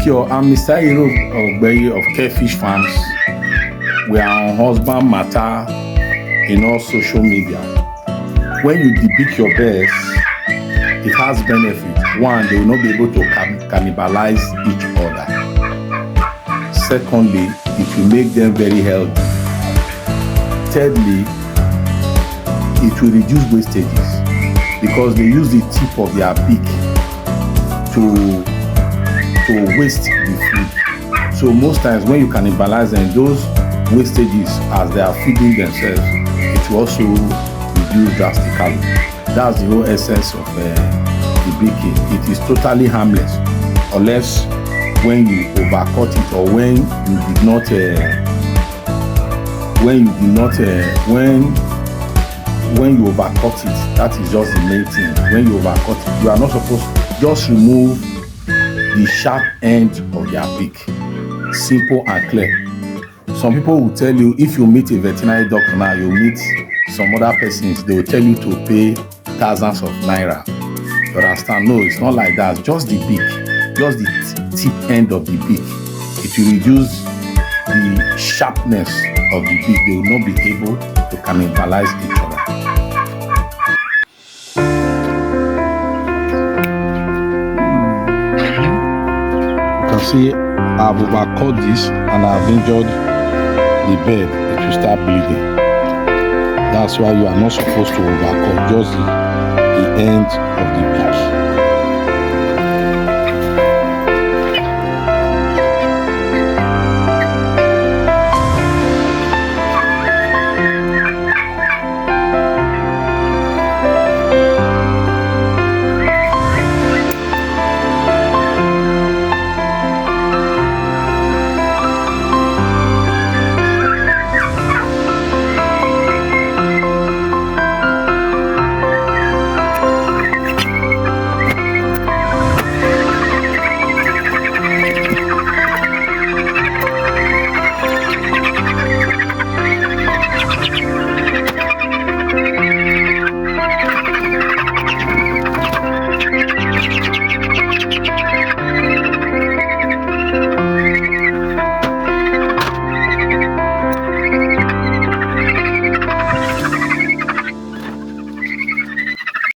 I'm Mr. Hero of Carefish Farms. We are on husband matter in all social media. When you depict your birds, it has benefit. One, they will not be able to cannibalize each other. Secondly, it will make them very healthy. Thirdly, it will reduce wastages because they use the tip of their beak to waste the food. So most times when you cannibalize them, those wastages as they are feeding themselves, it will also reduce drastically. That's the whole essence of debeaking. It is totally harmless unless when you overcut it or when you overcut it. That is just the main thing. When you overcut it, you are not supposed to just remove the sharp end of their beak. Simple and clear. Some people will tell you, if you meet a veterinary doctor now, you meet some other persons, they will tell you to pay thousands of naira. You understand? No, it's not like that. Just the beak, just the tip end of the beak. It will reduce the sharpness of the beak. They will not be able to cannibalize each other. You can see I've overcut this and I've injured the bird. It will start bleeding. That's why you are not supposed to overcut just the end of the beak.